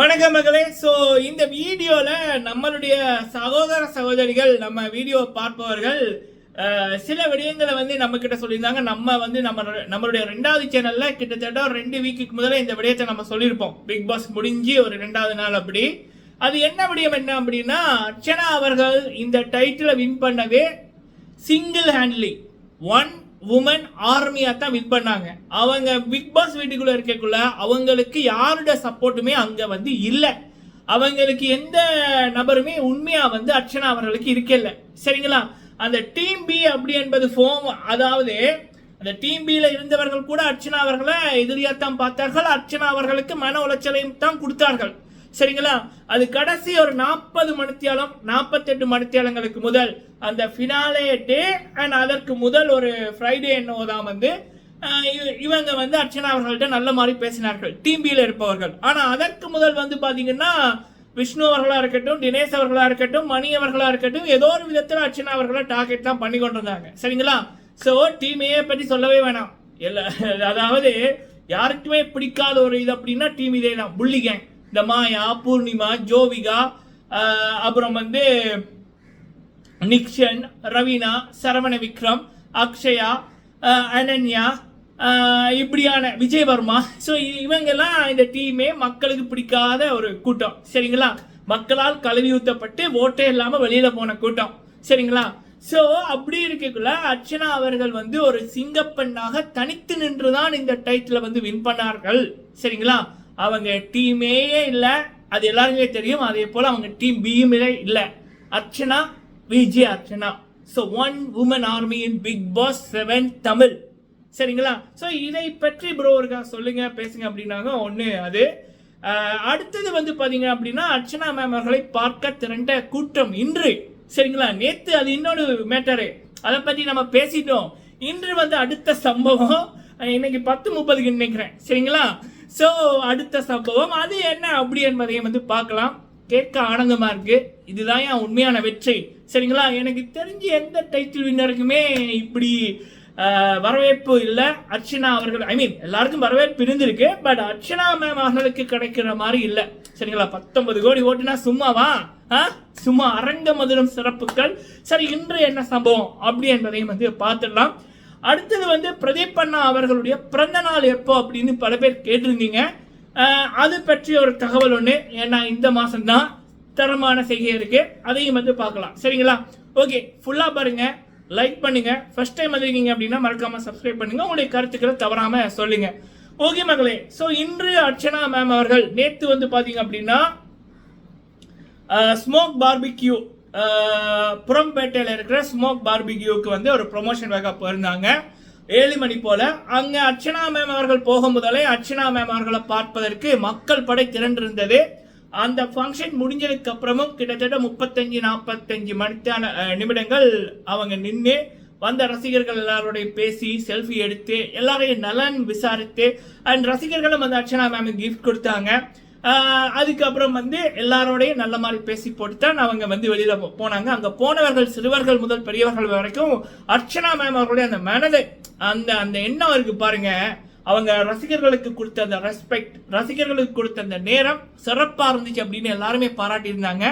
வணக்கம் மகளே. ஸோ இந்த வீடியோவில் நம்மளுடைய சகோதர சகோதரிகள், நம்ம வீடியோ பார்ப்பவர்கள் சில விடயங்களை வந்து நம்ம கிட்ட சொல்லியிருந்தாங்க. நம்ம வந்து நம்மளுடைய 2வது சேனலில் கிட்டத்தட்ட ஒரு 2 வீக்குக்கு முதல்ல இந்த விடயத்தை நம்ம சொல்லியிருப்போம். பிக் பாஸ் முடிஞ்சு ஒரு 2வது நாள் அப்படி. அது என்ன விடயம் என்ன அப்படின்னா, அர்ச்சனா அவர்கள் இந்த டைட்டிலை வின் பண்ணவே சிங்கிள் ஹேண்ட்லி ஒன் உமன் ஆர்மியா தான் வின் பண்ணாங்க. அவங்க பிக் பாஸ் வீட்டுக்குள்ள இருக்கக்குள்ள அவங்களுக்கு யாரோட சப்போர்ட்டுமே அங்க வந்து இல்லை. அவங்களுக்கு எந்த நபருமே உண்மையா வந்து அர்ச்சனா அவர்களுக்கு இருக்கல. சரிங்களா? அந்த டீம் பி அப்படி என்பது அதாவது அந்த டீம் பில இருந்தவர்கள் கூட அர்ச்சனா அவர்களை எதிரியாத்தான் பார்த்தார்கள். அர்ச்சனா அவர்களுக்கு மன உளைச்சலையும் தான் கொடுத்தார்கள். சரிங்களா? அது கடைசி ஒரு 40 மணித்தியாலம் 48 மணித்தியாலங்களுக்கு முதல் அந்த ஃபினாலே டே அண்ட் அதற்கு முதல் ஒரு ஃப்ரைடே என்னவோதான் வந்து இவங்க வந்து அர்ச்சனா அவர்கள்ட்ட நல்ல மாதிரி பேசினார்கள், டீம் பியில் இருப்பவர்கள். ஆனால் அதற்கு முதல் வந்து பார்த்தீங்கன்னா விஷ்ணு அவர்களாக இருக்கட்டும், தினேஷ் அவர்களாக இருக்கட்டும், மணி அவர்களாக இருக்கட்டும், ஏதோ ஒரு விதத்தில் அர்ச்சனா அவர்களை டார்கெட் தான் பண்ணி கொண்டிருந்தாங்க. சரிங்களா? ஸோ டீமையே பற்றி சொல்லவே வேணாம். அதாவது யாருக்குமே பிடிக்காத ஒரு இது அப்படின்னா டீம் இதே தான், புள்ளி கேங். இந்த மாயா, பூர்ணிமா, ஜோவிகா, அப்புறம் வந்து நிக்ஷன், ரவீனா, சரவண விக்ரம், அக்ஷயா, அனன்யா, இப்படியான விஜயவர்மா. ஸோ இவங்கெல்லாம் இந்த டீமே மக்களுக்கு பிடிக்காத ஒரு கூட்டம். சரிங்களா? மக்களால் கழுவி ஊற்றப்பட்டு ஓட்டே இல்லாமல் வெளியில போன கூட்டம். சரிங்களா? ஸோ அப்படி இருக்கக்குள்ள அர்ச்சனா அவர்கள் வந்து ஒரு சிங்கப்பெண்ணாக தனித்து நின்றுதான் இந்த டைட்டிலை வந்து வின் பண்ணார்கள். சரிங்களா? அவங்க டீமே இல்லை, அது எல்லாருமே தெரியும். அதே போல அவங்க டீம் பியும் இல்லை. Archana, Vijay Archana. So one woman army in Bigg Boss 7 Tamil. சரிங்களா? ஸோ இதை பற்றி ப்ரோ இருக்கா சொல்லுங்க, பேசுங்க அப்படின்னாங்க. ஒன்று அது. அடுத்தது வந்து பார்த்தீங்க அப்படின்னா, அர்ச்சனா மேம் அவர்களை பார்க்க திரண்ட கூட்டம் இன்று. சரிங்களா? நேற்று அது இன்னொரு மேட்டரு, அதை பற்றி நம்ம பேசிட்டோம். இன்று வந்து அடுத்த சம்பவம், இன்னைக்கு 10:30க்கு நினைக்கிறேன். சரிங்களா? ஸோ அடுத்த சம்பவம் அது என்ன அப்படி என்பதையும் வந்து பார்க்கலாம். கேட்க ஆனந்தமா இருக்கு. இதுதான் என் உண்மையான வெற்றி. சரிங்களா? எனக்கு தெரிஞ்சு எந்த டைட்டில் வின்னருக்குமே இப்படி வரவேற்பு இல்லை. அர்ச்சனா அவர்கள், எல்லாருக்கும் வரவேற்பு இருந்திருக்கு, பட் அர்ச்சனா மேம் அவர்களுக்கு கிடைக்கிற மாதிரி இல்லை. சரிங்களா? 19 கோடி ஓட்டுனா சும்மாவா? சும்மா அரங்க மதுரம் சிறப்புகள். சரி, இன்று என்ன சம்பவம் அப்படி என்பதையும் வந்து பார்த்துடலாம். அடுத்தது வந்து பிரதீப் அண்ணா அவர்களுடைய பிறந்த நாள் எப்போ அப்படின்னு பல பேர் கேட்டிருந்தீங்க. அது பற்றி ஒரு தகவல் ஒன்று, ஏன்னா இந்த மாதம் தான் தரமான செய்கை இருக்கு, அதையும் வந்து பார்க்கலாம். சரிங்களா? ஓகே, ஃபுல்லாக பாருங்க, லைக் பண்ணுங்க. ஃபர்ஸ்ட் டைம் வந்திருக்கீங்க அப்படின்னா மறக்காம சப்ஸ்கிரைப் பண்ணுங்க. உங்களுடைய கருத்துக்களை தவறாம சொல்லுங்க. ஓகே மகளே. ஸோ இன்று அர்ச்சனா மேம் அவர்கள் நேற்று வந்து பார்த்தீங்க அப்படின்னா ஸ்மோக் பார்பிக்யூ, புறம்பேட்டையில் இருக்கிற ஸ்மோக் பார்பிக்யூக்கு வந்து ஒரு ப்ரொமோஷன் வேக போயிருந்தாங்க 7 மணி போல. அங்கே அர்ச்சனா மேம் அவர்கள் போக முதலே அர்ச்சனா மேம் அவர்களை பார்ப்பதற்கு மக்கள் படை திரண்டிருந்தது. அந்த ஃபங்க்ஷன் முடிஞ்சதுக்கு அப்புறமும் கிட்டத்தட்ட 35-45 நிமிடங்கள் அவங்க நின்று வந்த ரசிகர்கள் எல்லாரோடையும் பேசி செல்ஃபி எடுத்து எல்லாரையும் நலன் விசாரித்து அண்ட் ரசிகர்களும் வந்து அர்ச்சனா மேம் கிஃப்ட் கொடுத்தாங்க. அதுக்கப்புறம் வந்து எல்லாரோடையும் நல்ல மாதிரி பேசி போட்டு தான் அவங்க வந்து வெளியில போனாங்க. அங்க போனவர்கள் சிறுவர்கள் முதல் பெரியவர்கள் வரைக்கும் அர்ச்சனா மேம் அவர்களுடைய அந்த மனதை, அந்த அந்த எண்ணம் இருக்கு பாருங்க. அவங்க ரசிகர்களுக்கு கொடுத்த அந்த ரெஸ்பெக்ட், ரசிகர்களுக்கு கொடுத்த அந்த நேரம் சிறப்பா இருந்துச்சு அப்படின்னு எல்லாருமே பாராட்டி இருந்தாங்க.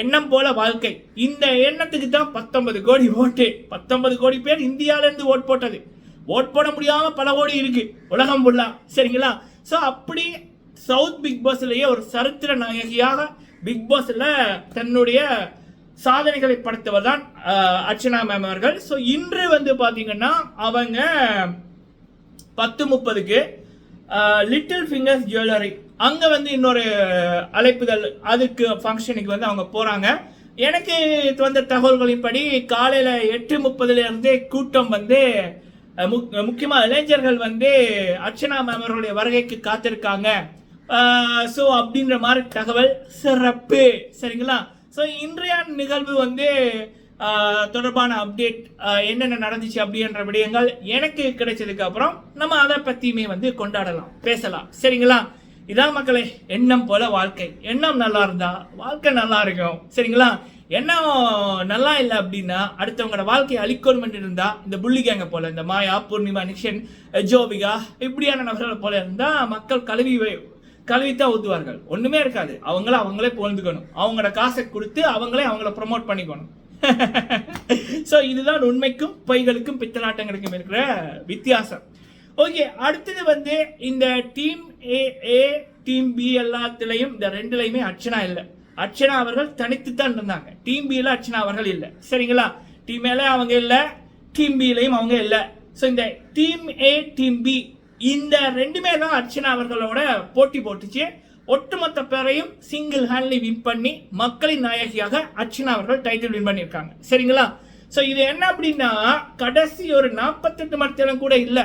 எண்ணம் போல வாழ்க்கை. இந்த எண்ணத்துக்கு தான் 19 கோடி ஓட்டு. 19 கோடி பேர் இந்தியால இருந்து ஓட் போட்டது. ஓட் போட முடியாம பல கோடி இருக்கு உலகம் ஃபுல்லா. சரிங்களா? ஸோ அப்படி சவுத் பிக் பாஸ்லயே ஒரு சரித்திர நாயகியாக பிக் பாஸ்ல தன்னுடைய சாதனைகளை படைத்தவர் தான் அர்ச்சனா மேம் அவர்கள். ஸோ இன்று வந்து பாத்தீங்கன்னா அவங்க 10:30க்கு லிட்டில் ஃபிங்கர்ஸ் ஜுவல்லரி அங்க வந்து இன்னொரு அழைப்புதல், அதுக்கு ஃபங்க்ஷனுக்கு வந்து அவங்க போறாங்க. எனக்கு வந்த தகவல்களின்படி காலையில 8:30 இருந்தே கூட்டம் வந்து முக்கியமா இளைஞர்கள் வந்து அர்ச்சனா மேம் அவர்களுடைய வருகைக்கு காத்திருக்காங்க. ஸோ அப்படின்ற மாதிரி தகவல் சிறப்பு. சரிங்களா? ஸோ இன்றைய நிகழ்வு வந்து தொடர்பான அப்டேட் என்னென்ன நடந்துச்சு அப்படின்ற விடயங்கள் எனக்கு கிடைச்சதுக்கு அப்புறம் நம்ம அதை பத்தியுமே வந்து கொண்டாடலாம், பேசலாம். சரிங்களா? இதான் மக்களே, எண்ணம் போல வாழ்க்கை. எண்ணம் நல்லா இருந்தா வாழ்க்கை நல்லா இருக்கும். சரிங்களா? எண்ணம் நல்லா இல்லை அப்படின்னா அடுத்தவங்களோட வாழ்க்கையை அழிக்கணும் இருந்தா இந்த புள்ளி கேங்க போல, இந்த மாயா, பூர்ணிமா, நிக்ஷன், ஜோவிகா இப்படியான நபர்களை போல இருந்தா மக்கள் கழுவித்தான் ஊத்துவார்கள், ஒண்ணுமே இருக்காது. அவங்களே புகழ்ந்துக்கணும், அவங்களோட காசை கொடுத்து அவங்கள ப்ரொமோட் பண்ணிக்கணும். ஸோ இதுதான் உண்மைக்கும் பொய்களுக்கும் பித்தலாட்டங்களுக்கும் இருக்கிற வித்தியாசம். ஓகே, அடுத்தது வந்து இந்த டீம் ஏ டீம் பி எல்லாத்துலயும் இந்த ரெண்டுலையுமே அர்ச்சனா இல்லை. அர்ச்சனா அவர்கள் தனித்து தான் இருந்தாங்க. டீம் பியில் அர்ச்சனா அவர்கள் இல்லை. சரிங்களா? டீம் ஏல அவங்க இல்லை, டீம் பிலையும் அவங்க இல்லை. ஸோ இந்த டீம் ஏ டீம் பி இந்த ரெண்டுமே தான் அர்ச்சனா அவர்களோட போட்டி போட்டுச்சு. ஒட்டுமொத்த பேரையும் சிங்கிள் ஹேண்ட்லி வின் பண்ணி மக்களின் நாயகியாக அர்ச்சனா அவர்கள் டைட்டில் வின் பண்ணியிருக்காங்க. சரிங்களா? ஸோ இது என்ன அப்படின்னா, கடைசி ஒரு 48 மணி நேரம் கூட இல்லை,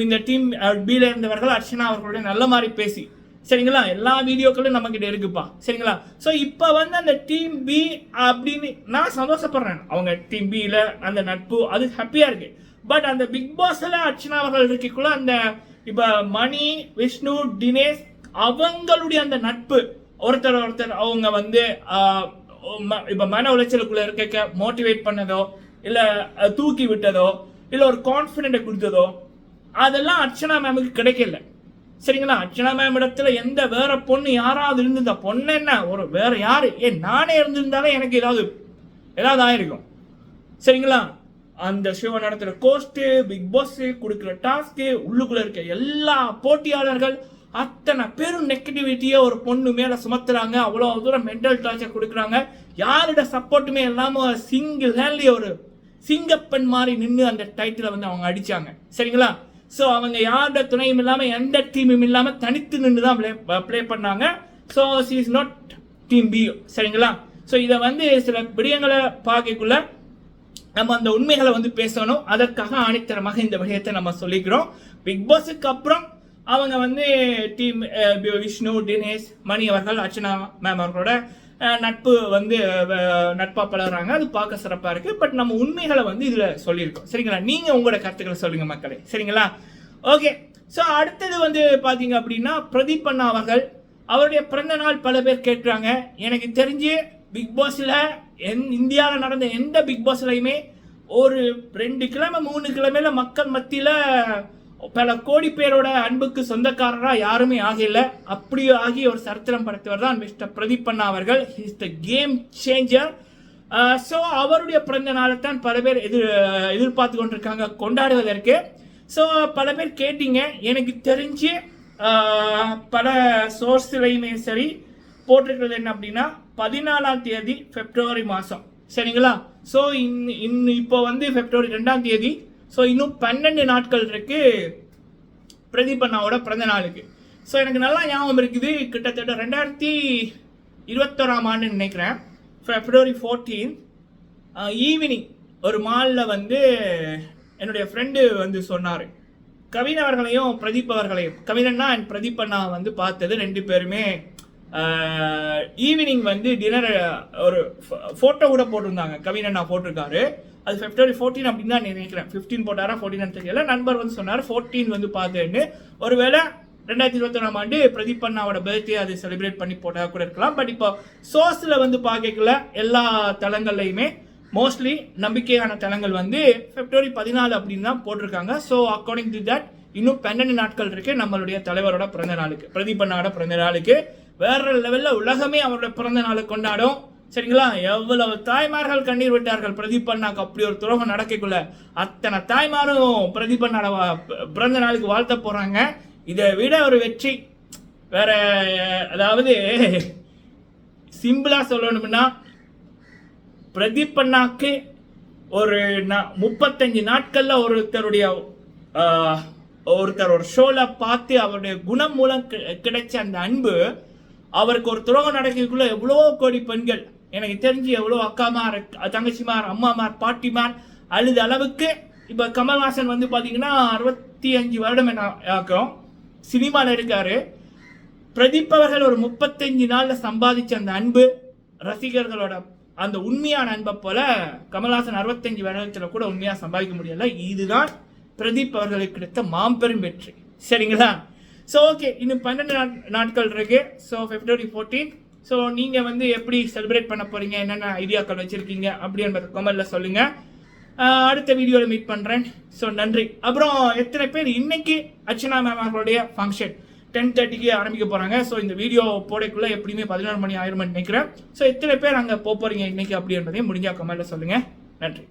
இந்த டீம் பில இருந்தவர்கள் அர்ச்சனா அவர்களுடைய நல்ல மாதிரி பேசி, சரிங்களா, எல்லா வீடியோக்களும் நம்ம கிட்ட இருக்குப்பா. சரிங்களா? ஸோ இப்போ வந்து அந்த டீம் பி அப்படின்னு நான் சந்தோஷப்படுறேன். அவங்க டீம் பியில் அந்த நட்பு அது ஹாப்பியாக இருக்கு. பட் அந்த பிக் பாஸ்ல அர்ச்சனா அவர்கள் இருக்கக்குள்ள அந்த இப்போ மணி, விஷ்ணு, தினேஷ் அவங்களுடைய அந்த நட்பு ஒருத்தர் அவங்க வந்து இப்போ மன உளைச்சலுக்குள்ள இருக்க மோட்டிவேட் பண்ணதோ, இல்லை தூக்கி விட்டதோ, இல்லை ஒரு கான்ஃபிடென்ட்டை கொடுத்ததோ, அதெல்லாம் அர்ச்சனா மேமுக்கு கிடைக்கல. சரிங்களா? அர்ச்சனா மேம் இடத்துல எந்த வேற பொண்ணு யாராவது இருந்திருந்தா, பொண்ணு என்ன ஒரு வேற யாரு, நானே இருந்திருந்தாலே எனக்கு ஏதாவது ஆயிருக்கும். சரிங்களா? அந்த ஷோ நடத்துகிற கோஸ்ட்டு, பிக் பாஸ் கொடுக்குற டாஸ்க்கு, உள்ளுக்குள்ள இருக்க எல்லா போட்டியாளர்கள் அத்தனை பேரும் நெகட்டிவிட்டியை ஒரு பொண்ணு மேலே சுமத்துறாங்க. அவ்வளோ தூரம் மென்டல் டார்ச்சர் கொடுக்குறாங்க. யாரோட சப்போர்ட்டுமே இல்லாமல் சிங்கிள் ஹேண்ட்லி ஒரு சிங்கப்பெண் மாதிரி நின்று அந்த டைட்டிலை வந்து அவங்க அடித்தாங்க. சரிங்களா? ஸோ அவங்க யாரோட துணையும் இல்லாமல், எந்த டீமும் இல்லாமல் தனித்து நின்று தான் ப்ளே பண்ணாங்க. So she is not team B. சரிங்களா? ஸோ இதை வந்து சில விடயங்களை பார்க்கக்குள்ள நம்ம அந்த உண்மைகளை வந்து பேசணும். அதற்காக ஆணித்தரமாக இந்த விடயத்தை நம்ம சொல்லிக்கிறோம். பிக் பாஸுக்கு அப்புறம் அவங்க வந்து டீம் விஷ்ணு, தினேஷ், மணி அவர்கள் அர்ச்சனா மேம் அவர்களோட நட்பு வந்து நட்பா பழகுறாங்க. அது பார்க்க சிறப்பாக இருக்கு. பட் நம்ம உண்மைகளை வந்து இதில் சொல்லியிருக்கோம். சரிங்களா? நீங்கள் உங்களோட கருத்துக்களை சொல்லுங்க மக்களே. சரிங்களா? ஓகே. ஸோ அடுத்தது வந்து பார்த்தீங்க அப்படின்னா, பிரதீப் அண்ணா அவர்கள் அவருடைய பிறந்த நாள் பல பேர் கேட்குறாங்க. எனக்கு தெரிஞ்சு பிக் பாஸில் இந்தியாவில் நடந்த எந்த பிக் பாஸ்லையுமே ஒரு 2 கிழமை 3 கிழமையில மக்கள் மத்தியில் பல கோடி பேரோட அன்புக்கு சொந்தக்காரராக யாருமே ஆகல. அப்படி ஆகி ஒரு சரித்திரம் படைத்தவர் தான் மிஸ்டர் பிரதீப் அண்ணா அவர்கள். Is the game changer. So அவருடைய பிறந்த நாளை தான் பல பேர் எதிர்பார்த்து கொண்டிருக்காங்க கொண்டாடுவதற்கு. ஸோ பல பேர் கேட்டீங்க. எனக்கு தெரிஞ்சு பல சோர்ஸ்லையுமே சரி போட்டிருக்கிறது என்ன அப்படின்னா, 14ஆம் தேதி பிப்ரவரி மாதம். சரிங்களா? ஸோ இப்போ வந்து பிப்ரவரி 2ஆம் தேதி. ஸோ இன்னும் 12 நாட்கள் இருக்கு பிரதீப் அண்ணாவோட பிறந்த நாளுக்கு. ஸோ எனக்கு நல்லா ஞாபகம் இருக்குது. கிட்டத்தட்ட 2021ஆம் ஆண்டுன்னு நினைக்கிறேன். பிப்ரவரி 14 ஈவினிங் ஒரு மாலில் வந்து என்னுடைய ஃப்ரெண்டு வந்து சொன்னார், கவின் அவர்களையும் பிரதீப் அவர்களையும், கவினன்னா அண்ட் பிரதீப் அண்ணா வந்து பார்த்தது 2 பேருமே ஈவினிங் வந்து டின்னர் ஒரு ஃபோட்டோ கூட போட்டிருந்தாங்க. கவின் அண்ணா போட்டிருக்காரு. அது பிப்ரவரி 14 அப்படின்னு தான் நினைக்கிறேன். 15 போட்டாரா 14 தெரியல. நண்பர் வந்து சொன்னார் 14 வந்து பார்த்தேன்னு. ஒருவேளை 2021ஆம் ஆண்டு பிரதீப் அண்ணாவோட பர்த்டே அது செலிப்ரேட் பண்ணி போட்டா கூட இருக்கலாம். பட் இப்போ சோர்ஸில் வந்து பார்க்கல எல்லா தளங்கள்லையுமே மோஸ்ட்லி நம்பிக்கையான தளங்கள் வந்து பிப்ரவரி 14 அப்படின்னு தான் போட்டிருக்காங்க. ஸோ அக்கார்டிங் டு தட் இன்னும் 12 நாட்கள் இருக்கு நம்மளுடைய தலைவரோட பிறந்த நாளுக்கு, பிரதீப் அண்ணாவோட பிறந்த நாளுக்கு. வேற லெவலில் உலகமே அவரோட பிறந்த நாளை கொண்டாடும். சரிங்களா? எவ்வளவு தாய்மார்கள் கண்ணீர் விட்டார்கள் பிரதீப் அண்ணாக்கு அப்படி ஒரு துரோகம் நடக்கக்குள்ள. அத்தனை தாய்மாரும் பிரதீப் அண்ணாட பிறந்த நாளுக்கு வாழ்த்த போறாங்க. இதை விட ஒரு வெற்றி வேற. அதாவது சிம்பிளா சொல்லணும்னா, பிரதீப் அண்ணாக்கு ஒரு 35 நாட்கள்ல ஒருத்தர் ஒரு ஷோல பார்த்து அவருடைய குணம் மூலம் கிடைச்ச அந்த அன்பு, அவருக்கு ஒரு துரோகம் நடக்கக்குள்ள எவ்வளோ கோடி பெண்கள், எனக்கு தெரிஞ்சு எவ்வளோ அக்காமார், தங்கச்சிமார், அம்மாமார், பாட்டிமார் அழுத அளவுக்கு. இப்போ கமல்ஹாசன் வந்து பார்த்தீங்கன்னா 65 வருடம் என்ன ஆக்கும் சினிமாவில் இருக்காரு. பிரதீப் அவர்கள் ஒரு 35 நாளில் சம்பாதிச்ச அந்த அன்பு, ரசிகர்களோட அந்த உண்மையான அன்பை போல கமல்ஹாசன் 65 வருடத்தில் கூட உண்மையாக சம்பாதிக்க முடியல. இதுதான் பிரதீப் அவர்களுக்கு கிடைத்த மாம்பெரும் வெற்றி. சரிங்களா? ஸோ ஓகே, இன்னும் 12 நாட்கள் இருக்கு. ஸோ பிப்ரவரி 14. ஸோ நீங்கள் வந்து எப்படி செலிப்ரேட் பண்ண போறீங்க, என்னென்ன ஐடியாக்கள் வச்சுருக்கீங்க அப்படின்றத கமெண்ட்ல சொல்லுங்கள். அடுத்த வீடியோவில் மீட் பண்ணுறேன். ஸோ நன்றி. அப்புறம் எத்தனை பேர் இன்னைக்கு அர்ச்சனா மேம் அவர்களுடைய ஃபங்க்ஷன் 10:30க்கு ஆரம்பிக்க போகிறாங்க. ஸோ இந்த வீடியோ போடக்குள்ளே எப்படியுமே 14 மணி ஆயிரம்னு நினைக்கிறேன். ஸோ எத்தனை பேர் அங்கே போகிறீங்க இன்னைக்கு அப்படி என்பதையும் முடிஞ்சால் கமெண்ட்டில் சொல்லுங்கள். நன்றி.